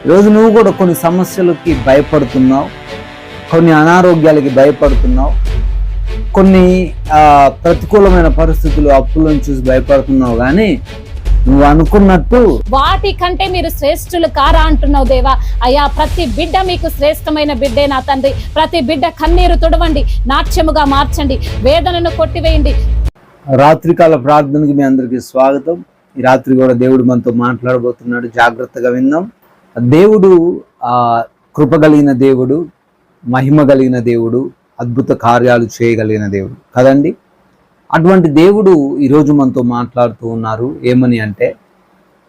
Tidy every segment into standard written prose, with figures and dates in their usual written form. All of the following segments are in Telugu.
ఈరోజు నువ్వు కూడా కొన్ని సమస్యలకి భయపడుతున్నావు, కొన్ని అనారోగ్యాలకి భయపడుతున్నావు, కొన్ని ప్రతికూలమైన పరిస్థితులు, అప్పులను చూసి భయపడుతున్నావు. కానీ నువ్వు అనుకున్నట్టు వాటి కంటే మీరు శ్రేష్ఠులు కారా అంటున్నావు దేవా. అయ్యా, ప్రతి బిడ్డ మీకు శ్రేష్టమైన బిడ్డే నా తండ్రి. ప్రతి బిడ్డ కన్నీరు తుడవండి, నాట్యముగా మార్చండి, వేదనను కొట్టివేయండి. రాత్రికాల ప్రార్థనకి మీ అందరికీ స్వాగతం. ఈ రాత్రి కూడా దేవుడు మనతో మాట్లాడబోతున్నాడు, జాగ్రత్తగా విందాం. దేవుడు కృప కలిగిన దేవుడు, మహిమ కలిగిన దేవుడు, అద్భుత కార్యాలు చేయగలిగిన దేవుడు కదండి. అటువంటి దేవుడు ఈరోజు మనతో మాట్లాడుతూ ఉన్నారు. ఏమని అంటే,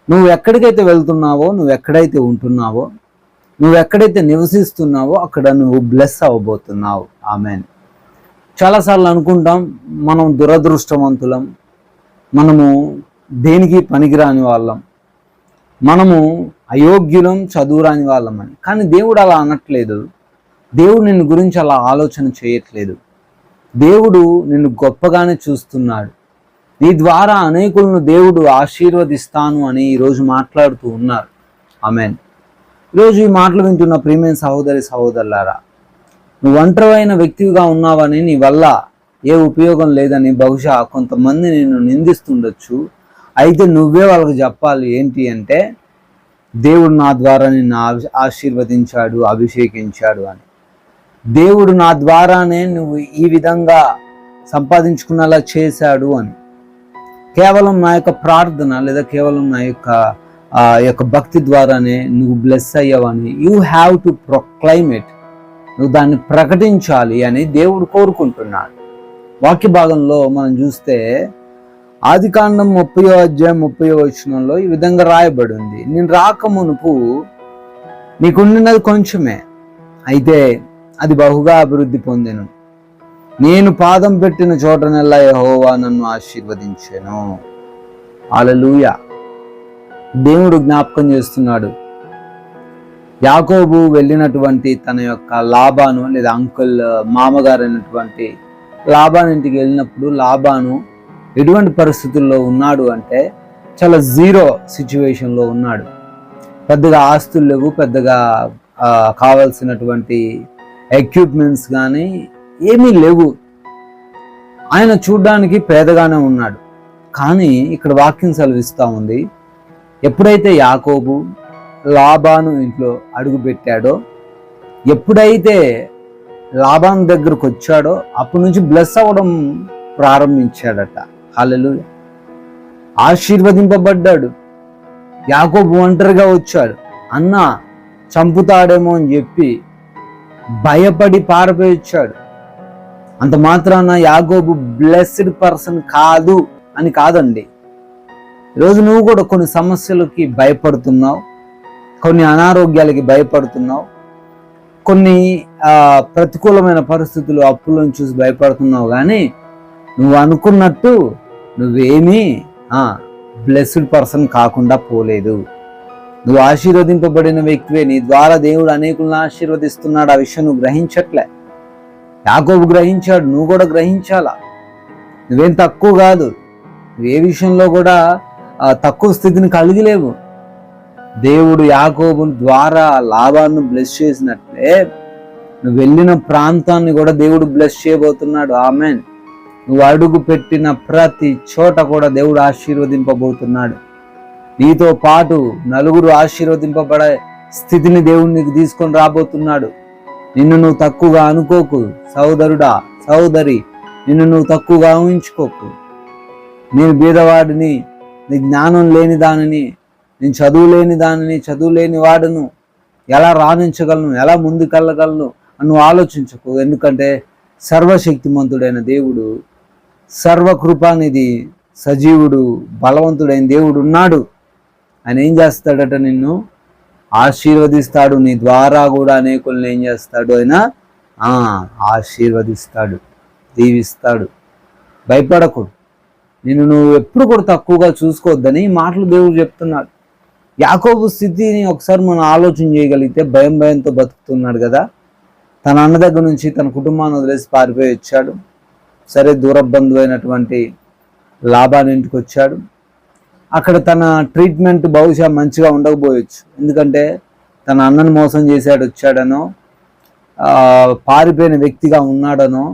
నువ్వు ఎక్కడికైతే వెళ్తున్నావో, నువ్వు ఎక్కడైతే ఉంటున్నావో, నువ్వు ఎక్కడైతే నివసిస్తున్నావో అక్కడ నువ్వు బ్లెస్ అవ్వబోతున్నావు. ఆమెన్. చాలాసార్లు అనుకుంటాం మనం దురదృష్టవంతులం, మనము దేనికి పనికిరాని వాళ్ళం, మనము అయోగ్యులం, చదువురాని వాళ్ళమని. కానీ దేవుడు అలా అనట్లేదు. దేవుడు నిన్ను గురించి అలా ఆలోచన చేయట్లేదు. దేవుడు నిన్ను గొప్పగానే చూస్తున్నాడు. నీ ద్వారా అనేకులను దేవుడు ఆశీర్వదిస్తాను అని ఈరోజు మాట్లాడుతూ ఉన్నారు. ఆమెన్. ఈరోజు ఈ మాటలు వింటున్న ప్రియమైన సహోదరి సహోదరులారా, నువ్వు ఒంటరైన వ్యక్తిగా ఉన్నావని, నీ వల్ల ఏ ఉపయోగం లేదని బహుశా కొంతమంది నిన్ను నిందిస్తుండొచ్చు. అయితే నువ్వే వాళ్ళకి చెప్పాలి ఏంటి అంటే, దేవుడు నా ద్వారా నిన్ను ఆశీర్వదించాడు, అభిషేకించాడు అని. దేవుడు నా ద్వారానే నువ్వు ఈ విధంగా సంపాదించుకునేలా చేశాడు అని. కేవలం నా యొక్క ప్రార్థన లేదా కేవలం నా యొక్క భక్తి ద్వారానే నువ్వు బ్లెస్ అయ్యావని. You have to proclaim it. నువ్వు దాన్ని ప్రకటించాలి అని దేవుడు కోరుకుంటున్నాడు. వాక్య భాగంలో మనం చూస్తే ఆదికాండం 30వ అధ్యాయం 30వ వచనంలో ఈ విధంగా రాయబడి ఉంది. నేను రాకమునుపు నీకుండినది కొంచెమే, అయితే అది బహుగా అభివృద్ధి పొందెను. నేను పాదం పెట్టిన చోటనెల్లా యెహోవా నన్ను ఆశీర్వదించెను. హల్లెలూయా. దేవుడు జ్ఞాపకం చేస్తున్నాడు. యాకోబు వెళ్ళినటువంటి తన యొక్క లాబాను లేదా అంకుల్ మామగారు అయినటువంటి లాబాను ఇంటికి వెళ్ళినప్పుడు లాబాను ఎటువంటి పరిస్థితుల్లో ఉన్నాడు అంటే, చాలా జీరో సిచ్యువేషన్లో ఉన్నాడు. పెద్దగా ఆస్తులు లేవు, పెద్దగా కావాల్సినటువంటి ఎక్విప్మెంట్స్ కానీ ఏమీ లేవు. ఆయన చూడ్డానికి పేదగానే ఉన్నాడు. కానీ ఇక్కడ వాక్యం సెలవిస్తూ ఉంది, ఎప్పుడైతే యాకోబు లాబాను ఇంట్లో అడుగు పెట్టాడో, ఎప్పుడైతే లాబాను దగ్గరకు వచ్చాడో అప్పటి నుంచి బ్లెస్ అవ్వడం ప్రారంభించాడట. హల్లెలూయా. ఆశీర్వదింపబడ్డాడు. యాకోబు ఒంటరిగా వచ్చాడు. అన్న చంపుతాడేమో అని చెప్పి భయపడి పారిపోయి వచ్చాడు. అంత మాత్రాన యాకోబు బ్లెస్డ్ పర్సన్ కాదు అని కాదండి. ఈరోజు నువ్వు కూడా కొన్ని సమస్యలకి భయపడుతున్నావు, కొన్ని అనారోగ్యాలకి భయపడుతున్నావు, కొన్ని ప్రతికూలమైన పరిస్థితులు, అప్పులను చూసి భయపడుతున్నావు. కానీ నువ్వు అనుకున్నట్టు నువ్వేమీ బ్లెస్డ్ పర్సన్ కాకుండా పోలేదు. నువ్వు ఆశీర్వదింపబడిన వ్యక్తివే. నీ ద్వారా దేవుడు అనేకులను ఆశీర్వదిస్తున్నాడు. ఆ విషయం నువ్వు గ్రహించట్లే. యాకోబు గ్రహించాడు, నువ్వు కూడా గ్రహించాలా. నువ్వేం తక్కువ కాదు. నువ్వు ఏ విషయంలో కూడా తక్కువ స్థితిని కలిగి లేవు. దేవుడు యాకోబు ద్వారా లాభాన్ని బ్లెస్ చేసినట్లే నువ్వు వెళ్ళిన ప్రాంతాన్ని కూడా దేవుడు బ్లెస్ చేయబోతున్నాడు. ఆమెన్. నువ్వు అడుగు పెట్టిన ప్రతి చోట కూడా దేవుడు ఆశీర్వదింపబోతున్నాడు. నీతో పాటు నలుగురు ఆశీర్వదింపబడే స్థితిని దేవుడు నీకు తీసుకొని రాబోతున్నాడు. నిన్ను నువ్వు తక్కువగా అనుకోకు సహోదరుడా, సహోదరి. నిన్ను నువ్వు తక్కువగా ఊహించుకోకు. నేను బీదవాడిని, నీ జ్ఞానం లేని దానిని, నేను చదువు లేని దానిని, చదువు లేని వాడును, ఎలా రాణించగలను, ఎలా ముందుకెళ్ళగలను అని నువ్వు ఆలోచించకు. ఎందుకంటే సర్వశక్తిమంతుడైన దేవుడు, సర్వకృపానిధి, సజీవుడు, బలవంతుడైన దేవుడు ఉన్నాడు. ఆయన ఏం చేస్తాడట? నిన్ను ఆశీర్వదిస్తాడు. నీ ద్వారా కూడా అనేకులను ఏం చేస్తాడు? ఆయన ఆశీర్వదిస్తాడు, దీవిస్తాడు. భయపడకు. నిన్ను నువ్వు ఎప్పుడు కూడా తక్కువగా చూసుకోవద్దని మాటలు దేవుడు చెప్తున్నాడు. యాకోబు స్థితిని ఒకసారి మనం ఆలోచన చేయగలిగితే, భయంతో బతుకుతున్నాడు కదా. తన అన్న దగ్గర నుంచి తన కుటుంబాన్ని వదిలేసి పారిపోయి వచ్చాడు. సరే, దూర బంధువు అయినటువంటి లాబాను ఇంటికి వచ్చాడు. అక్కడ తన ట్రీట్మెంట్ బహుశా మంచిగా ఉండకపోవచ్చు. ఎందుకంటే తన అన్నను మోసం చేశాడు వచ్చాడనో, పారిపోయిన వ్యక్తిగా ఉన్నాడనో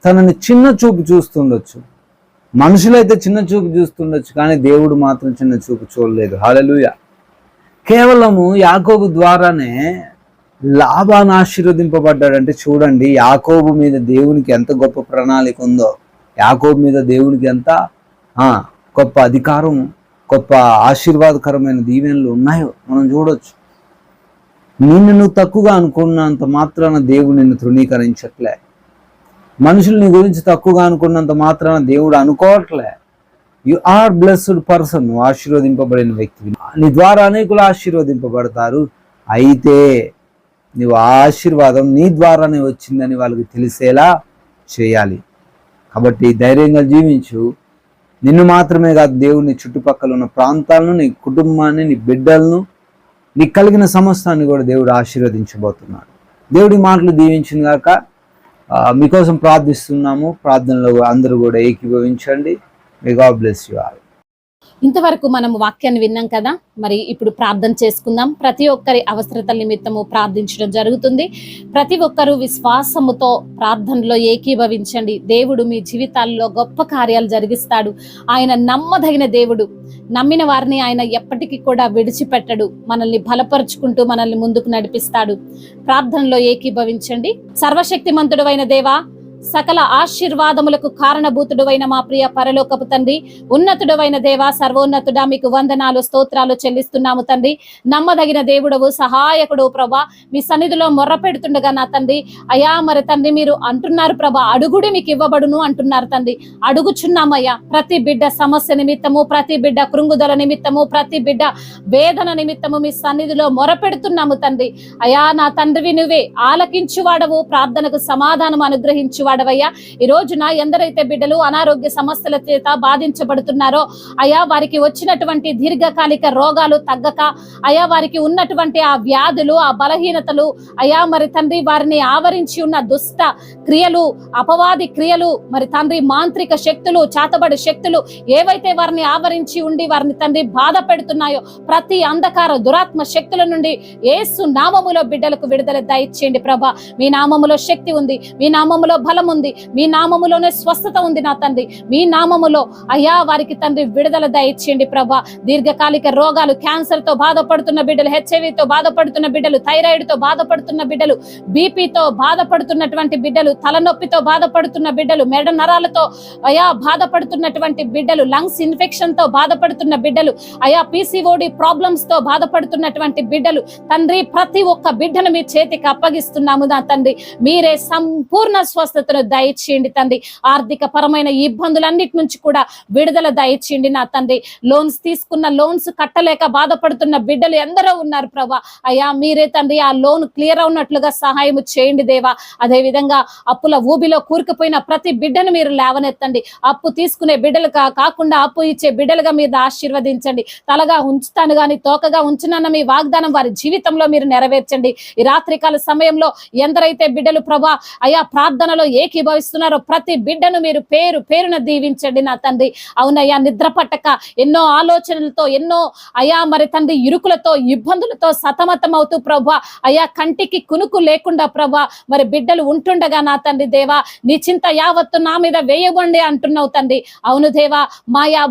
తనని చిన్న చూపు చూస్తుండొచ్చు. మనుషులైతే చిన్న చూపు చూస్తుండొచ్చు, కానీ దేవుడు మాత్రం చిన్న చూపు చూడలేదు. హల్లెలూయా. కేవలము యాకోబు ద్వారానే లాబాను ఆశీర్వదింపబడ్డాడంటే చూడండి, యాకోబు మీద దేవునికి ఎంత గొప్ప ప్రణాళిక ఉందో, యాకోబు మీద దేవునికి ఎంత గొప్ప అధికారం, గొప్ప ఆశీర్వాదకరమైన దీవెనలు ఉన్నాయో మనం చూడొచ్చు. నిన్ను నువ్వు తక్కువగా అనుకున్నంత మాత్రాన దేవుడు నిన్ను తృణీకరించట్లే. మనుషులు నీ గురించి తక్కువగా అనుకున్నంత మాత్రాన దేవుడు అనుకోవట్లే. You are blessed person. నువ్వు ఆశీర్వదింపబడిన వ్యక్తివి. నీ ద్వారా అనేకులు ఆశీర్వదింపబడతారు. అయితే నువ్వు ఆశీర్వాదం నీ ద్వారానే వచ్చిందని వాళ్ళకి తెలిసేలా చేయాలి. కాబట్టి ధైర్యంగా జీవించు. నిన్ను మాత్రమే కాదు, దేవుని చుట్టుపక్కల ఉన్న ప్రాంతాలను, నీ కుటుంబాన్ని, నీ బిడ్డలను, నీకు కలిగిన సమస్తాన్ని కూడా దేవుడు ఆశీర్వదించబోతున్నాడు. దేవుడి మాటలు దీవించిన గాక. మీకోసం ప్రార్థిస్తున్నాము. ప్రార్థనలో అందరూ కూడా ఏకీభవించండి. May God bless you all. ఇంతవరకు మనం వాక్యాన్ని విన్నాం కదా, మరి ఇప్పుడు ప్రార్థన చేసుకుందాం. ప్రతి ఒక్కరి అవసరతల నిమిత్తము ప్రార్థించడం జరుగుతుంది. ప్రతి ఒక్కరూ విశ్వాసముతో ప్రార్థనలో ఏకీభవించండి. దేవుడు మీ జీవితాల్లో గొప్ప కార్యాలు జరిగిస్తాడు. ఆయన నమ్మదగిన దేవుడు. నమ్మిన వారిని ఆయన ఎప్పటికీ కూడా విడిచిపెట్టడు. మనల్ని బలపరుచుకుంటూ మనల్ని ముందుకు నడిపిస్తాడు. ప్రార్థనలో ఏకీభవించండి. సర్వశక్తిమంతుడు అయిన దేవా, సకల ఆశీర్వాదములకు కారణభూతుడైన మా ప్రియ పరలోకపు తండ్రి, ఉన్నతుడైన దేవా, సర్వోన్నతుడా, మీకు వందనాలు స్తోత్రాలు చెల్లిస్తున్నాము తండ్రి. నమ్మదగిన దేవుడవు, సహాయకుడు ప్రభా, మీ సన్నిధిలో మొర్ర పెడుతుండగా నా తండ్రి, అయా మరి తండ్రి మీరు అంటున్నారు ప్రభా, అడుగుడి మీకు ఇవ్వబడును అంటున్నారు తండ్రి. అడుగుచున్నామయ్యా. ప్రతి బిడ్డ సమస్య నిమిత్తము, ప్రతి బిడ్డ కృంగుదల నిమిత్తము, ప్రతి బిడ్డ వేదన నిమిత్తము మీ సన్నిధిలో మొర పెడుతున్నాము తండ్రి. అయా నా తండ్రివి నువ్వే, ఆలకించువాడవు, ప్రార్థనకు సమాధానం అనుగ్రహించువాడవయ్యా. ఈ రోజున ఎందరైతే బిడ్డలు అనారోగ్య సమస్యల చేత బాధించబడుతున్నారో అయా, వారికి వచ్చినటువంటి దీర్ఘకాలిక రోగాలు తగ్గక, అయా వారికి ఉన్నటువంటి ఆ వ్యాధులు, ఆ బలహీనతలు, అయా మరి తండ్రి వారిని ఆవరించి ఉన్న దుష్ట క్రియలు, అపవాది క్రియలు, మరి తండ్రి మాంత్రిక శక్తులు, చాతబడి శక్తులు ఏవైతే వారిని ఆవరించి ఉండి వారిని తండ్రి బాధ పెడుతున్నాయో, ప్రతి అంధకార దురాత్మ శక్తుల నుండి యేసు నామములో బిడ్డలకు విడుదల దయచేయండి ప్రభా. మీ నామములో శక్తి ఉంది, మీ నామములో బలం ఉంది, మీ నామములోనే స్వస్థత ఉంది నా తండ్రి. మీ నామములో అయ్యా వారికి తండ్రి విడుదల దయచేయండి ప్రభా. దీర్ఘకాలిక రోగాలు, క్యాన్సర్ తో బాధపడుతున్న బిడ్డలు, హెచ్ఐవితో బాధపడుతున్న బిడ్డలు, థైరాయిడ్ తో బాధపడుతున్న బిడ్డలు, బీపీతో బాధపడుతున్నటువంటి బిడ్డలు, తలనొప్పితో బాధపడుతున్న బిడ్డలు, మెడ నరాలతో అయా బాధపడుతున్నటువంటి బిడ్డలు, లంగ్స్ ఇన్ఫెక్షన్ తో బాధపడుతున్న బిడ్డలు, అయా పీసీఓడి ప్రాబ్లమ్స్ తో బాధపడుతున్నటువంటి బిడ్డలు తండ్రి, ప్రతి ఒక్క బిడ్డను మీ చేతికి అప్పగిస్తున్నాము నా తండ్రి. మీరే సంపూర్ణ స్వస్థతను దయచేయండి తండ్రి. ఆర్థిక పరమైన ఇబ్బందులన్నిటి నుంచి కూడా విడుదల దయచేయండి నా తండ్రి. లోన్స్ తీసుకున్న లోన్స్ కట్టలేక బాధపడుతున్న బిడ్డలు ఎందరో ఉన్నారు ప్రభా. అయ్యా మీరే తండ్రి ఆ లోన్ క్లియర్ అవునట్లుగా సహాయం చేయండి దేవా. అదే విధంగా అప్పుల ఊబిలో కూరుకుపోయిన ప్రతి బిడ్డను మీరు లేవనెత్తండి. అప్పు తీసుకునే బిడ్డలు కాకుండా అప్పు ఇచ్చే బిడ్డలుగా మీరు ఆశీర్వదించండి. తలగా ఉంచుతాను గాని తోకగా ఉంచునన్న మీ వాగ్దానం వారి జీవితంలో మీరు నెరవేర్చండి. ఈ రాత్రికాల సమయంలో ఎందరైతే బిడ్డలు ప్రభా అయా ప్రార్థనలో ఏకీభవిస్తున్నారో ప్రతి బిడ్డను మీరు పేరు పేరున దీవించండి నా తండ్రి. అవునయ్యా, నిద్ర పట్టక ఎన్నో ఆలోచనలతో, ఎన్నో అయా మరి తండ్రి ఇరుకులతో, ఇబ్బందులతో సతమతం అవుతూ ప్రభా అయా కంటికి కునుకు లేకుండా ప్రభా మరి బిడ్డలు ఉంటుండగా నా తండ్రి దేవా, నీ చింత యావత్తు నా మీద వేయబండి అంటున్నావు తండ్రి. అవును దేవా,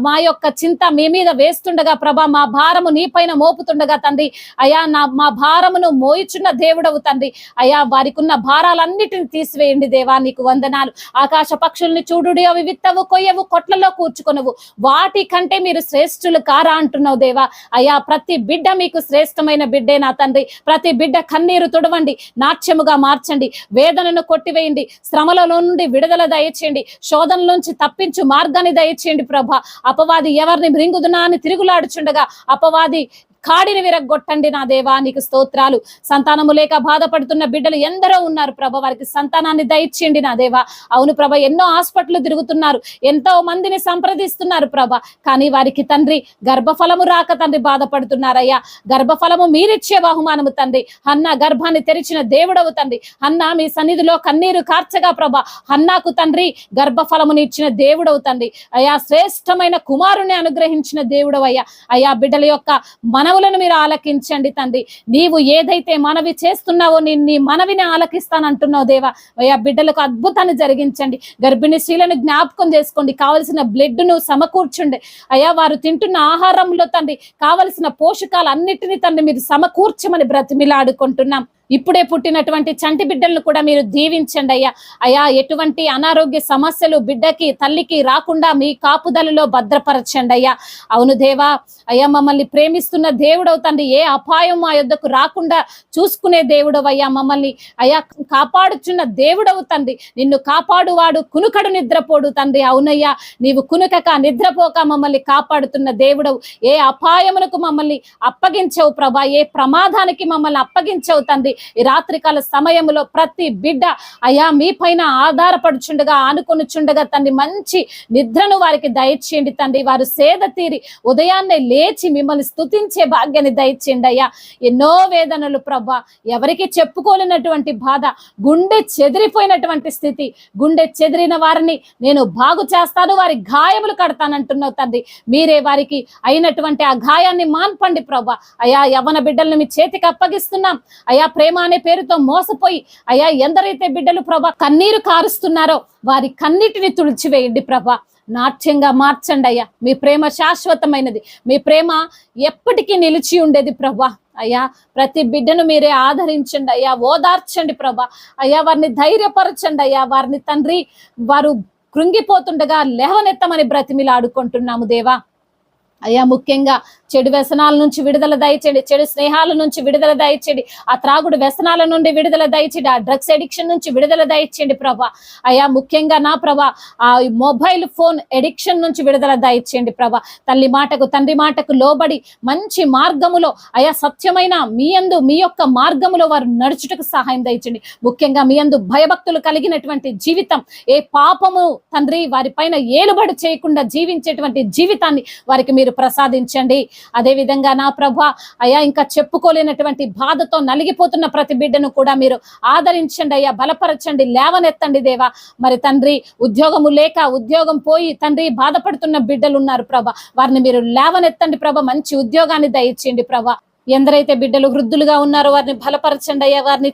మా యొక్క చింత మీ మీద వేస్తుండగా ప్రభా, మా భారము నీ పైన మోపుతుండగా తండ్రి అయా మా భారమును మోయిచున్న దేవుడవు తండ్రి. అయా వారికి ఉన్న భారాలన్నిటిని తీసివేయండి దేవా. నీకు వందనాలు. ఆకాశ పక్షుల్ని చూడుడి, అవి విత్తవు, కొయ్యవు, కొట్లలో కూర్చుకొనవు, వాటి కంటే మీరు శ్రేష్ఠులు కారా అంటున్నావు దేవా. అయా ప్రతి బిడ్డ మీకు శ్రేష్టమైన బిడ్డే నా తండ్రి. ప్రతి బిడ్డ కన్నీరు తుడవండి, నాట్యముగా మార్చండి, వేదనను కొట్టివేయండి, శ్రమలలో నుండి విడుదల దయచేయండి, శోధనలోంచి తప్పించు మార్గాన్ని దయచేయండి ప్రభా. అపవాది ఎవరిని మృంగుదునా అని తిరుగులాడుచుండగా అపవాది కాడిని విరగొట్టండి నా దేవా. నీకు స్తోత్రాలు. సంతానము లేక బాధపడుతున్న బిడ్డలు ఎందరో ఉన్నారు ప్రభ, వారికి సంతానాన్ని దయచేయండి నా దేవా. అవును ప్రభ, ఎన్నో హాస్పిటల్ తిరుగుతున్నారు, ఎంతో మందిని సంప్రదిస్తున్నారు ప్రభ, కానీ వారికి తండ్రి గర్భఫలము రాక తండ్రి బాధపడుతున్నారయ్యా. గర్భఫలము మీరిచ్చే బహుమానము తండ్రి. హన్నా గర్భాన్ని తెరిచిన దేవుడవు తండ్రి. హన్నా మీ సన్నిధిలో కన్నీరు కార్చగా ప్రభ, హన్నాకు తండ్రి గర్భఫలముని ఇచ్చిన దేవుడవు తండ్రి. అయ్యా శ్రేష్టమైన కుమారుని అనుగ్రహించిన దేవుడవు అయ్యా. అయ్యా బిడ్డల యొక్క మనవ మనవులను మీరు ఆలకించండి తండ్రి. నీవు ఏదైతే మనవి చేస్తున్నావో నేను నీ మనవిని ఆలకిస్తానంటున్నావు దేవా. అయ్యా బిడ్డలకు అద్భుతాన్ని జరిగించండి. గర్భిణీ స్త్రీలను జ్ఞాపకం చేసుకోండి. కావలసిన బ్లడ్ను సమకూర్చండి అయ్యా. వారు తింటున్న ఆహారంలో తండ్రి కావలసిన పోషకాలు అన్నిటినీ తండ్రి మీరు సమకూర్చమని బ్రతిమిలాడుకుంటున్నాం. ఇప్పుడే పుట్టినటువంటి చంటి బిడ్డలను కూడా మీరు దీవించండి అయ్యా. అయ్యా ఎటువంటి అనారోగ్య సమస్యలు బిడ్డకి తల్లికి రాకుండా మీ కాపుదలలో భద్రపరచండి అయ్యా. అవును దేవా, అయ్యా మమ్మల్ని ప్రేమిస్తున్న దేవుడవు తండ్రి. ఏ అపాయం మా యొద్దకు రాకుండా చూసుకునే దేవుడవు అయ్యా. మమ్మల్ని అయ్యా కాపాడుచున్న దేవుడవు తండ్రి. నిన్ను కాపాడువాడు కునుకడు నిద్రపోడు తండ్రి. అవునయ్యా, నీవు కునుకక నిద్రపోక మమ్మల్ని కాపాడుతున్న దేవుడవు. ఏ అపాయమునకు మమ్మల్ని అప్పగించవు ప్రభా, ఏ ప్రమాదానికి మమ్మల్ని అప్పగించవు తండ్రి. ఈ రాత్రికాల సమయంలో ప్రతి బిడ్డ అయ్యా మీ పైన ఆధారపడుచుండగా ఆనుకొనుచుండగా తండ్రి మంచి నిద్రను వారికి దయచేయండి తండ్రి. వారు సేద తీరి ఉదయాన్నే లేచి మిమ్మల్ని స్తుతించే భాగ్యాన్ని దయచేయండి అయ్యా. ఎన్నో వేదనలు ప్రభా, ఎవరికి చెప్పుకోలేనటువంటి బాధ, గుండె చెదిరిపోయినటువంటి స్థితి. గుండె చెదిరిన వారిని నేను బాగు చేస్తాను, వారి గాయములు కడతానంటున్నావు తండ్రి. మీరే వారికి అయినటువంటి ఆ గాయాన్ని మాన్పండి ప్రభా. అయ్యా యవ్వన బిడ్డలను మీ చేతికి అప్పగిస్తున్నాం అయ్యా. ప్రేమ అనే పేరుతో మోసపోయి అయ్యా ఎందరైతే బిడ్డలు ప్రభా కన్నీరు కారుస్తున్నారో వారి కన్నీటిని తుడిచివేయండి ప్రభా. నాట్యంగా మార్చండి అయ్యా. మీ ప్రేమ శాశ్వతమైనది, మీ ప్రేమ ఎప్పటికీ నిలిచి ఉండేది ప్రభా. అయ్యా ప్రతి బిడ్డను మీరే ఆదరించండి అయ్యా, ఓదార్చండి ప్రభా. అయ్యా వారిని ధైర్యపరచండి అయ్యా. వారిని తండ్రి వారు కృంగిపోతుండగా లేవనెత్తమని బ్రతిమిలాడుకుంటున్నాము దేవా. అయ్యా ముఖ్యంగా చెడు వ్యసనాల నుంచి విడుదల దయచేయండి, చెడు స్నేహాల నుంచి విడుదల దయచేయండి, ఆ త్రాగుడు వ్యసనాల నుండి విడుదల దయచేయండి, ఆ డ్రగ్స్ అడిక్షన్ నుంచి విడుదల దయచేయండి ప్రభా. అయ్యా ముఖ్యంగా నా ప్రభా ఆ మొబైల్ ఫోన్ అడిక్షన్ నుంచి విడుదల దయచేయండి ప్రభా. తల్లి మాటకు తండ్రి మాటకు లోబడి మంచి మార్గములో అయ్యా సత్యమైన మీ యందు మీ యొక్క మార్గములో వారు నడుచుటకు సహాయం దయచేయండి. ముఖ్యంగా మీ యందు భయభక్తులు కలిగినటువంటి జీవితం, ఏ పాపము తండ్రి వారి పైన ఏలుబడి చేయకుండా జీవించేటువంటి జీవితాన్ని వారికి మీరు ప్రసాదించండి. అదే విధంగా నా ప్రభా అయ్యా ఇంకా చెప్పుకోలేనటువంటి బాధతో నలిగిపోతున్న ప్రతి బిడ్డను కూడా మీరు ఆదరించండి అయ్యా, బలపరచండి, లేవనెత్తండి దేవా. మరి తండ్రి ఉద్యోగము లేక ఉద్యోగం పోయి తండ్రి బాధపడుతున్న బిడ్డలు ఉన్నారు ప్రభా, వారిని మీరు లేవనెత్తండి ప్రభా. మంచి ఉద్యోగాన్ని దయచేయండి ప్రభా. ఎందరైతే బిడ్డలు వృద్ధులుగా ఉన్నారో వారిని బలపరచండి అయ్యా. వారిని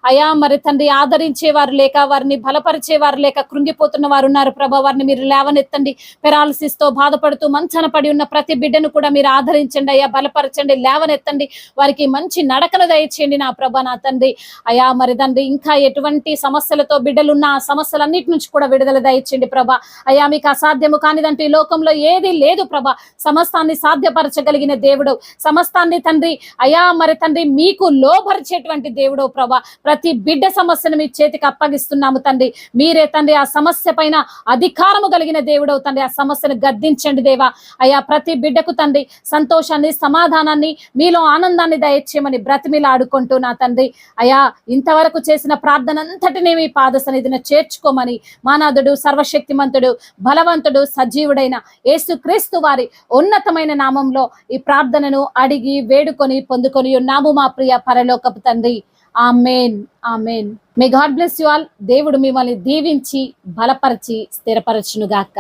అయ్యా మరి తండ్రి ఆదరించేవారు లేక, వారిని బలపరిచేవారు లేక కృంగిపోతున్న వారు ఉన్నారు ప్రభా. వారిని మీరు లేవనెత్తండి. పెరాలసిస్ తో బాధపడుతూ మంచాన పడి ఉన్న ప్రతి బిడ్డను కూడా మీరు ఆదరించండి అయ్యా, బలపరచండి, లేవనెత్తండి. వారికి మంచి నడకను దయచేయండి నా ప్రభా నా తండ్రి. అయ్యా మరి తండ్రి ఇంకా ఎటువంటి సమస్యలతో బిడ్డలు ఉన్న ఆ సమస్యలన్నిటి నుంచి కూడా విడుదల దయచేయండి ప్రభా. అయ్యా మీకు అసాధ్యము కానిదంటూ ఈ లోకంలో ఏది లేదు ప్రభా. సమస్తాన్ని సాధ్యపరచగలిగిన దేవుడు, సమస్తాన్ని తండ్రి అయ్యా మరి తండ్రి మీకు లోపరిచేటువంటి దేవుడు ప్రభా. ప్రతి బిడ్డ సమస్యను మీ చేతికి అప్పగిస్తున్నాము తండ్రి. మీరే తండ్రి ఆ సమస్య పైన అధికారము కలిగిన దేవుడవు తండ్రి. ఆ సమస్యను గద్దించండి దేవా. అయ్యా ప్రతి బిడ్డకు తండ్రి సంతోషాన్ని, సమాధానాన్ని, మీలో ఆనందాన్ని దయచేయమని బ్రతిమిలాడుకుంటూ నా తండ్రి అయ్యా ఇంతవరకు చేసిన ప్రార్థన అంతటినీ మీ పాద సన్నిధిని చేర్చుకోమని మానాథుడు, సర్వశక్తిమంతుడు, బలవంతుడు, సజీవుడైన యేసుక్రీస్తు వారి ఉన్నతమైన నామంలో ఈ ప్రార్థనను అడిగి వేడుకొని పొందుకొని ఉన్నాము మా ప్రియ పరలోకపు తండ్రి. Amen, amen. May God bless you all. దేవుడు మిమ్మల్ని దీవించి బలపరిచి స్థిరపరచును గాక.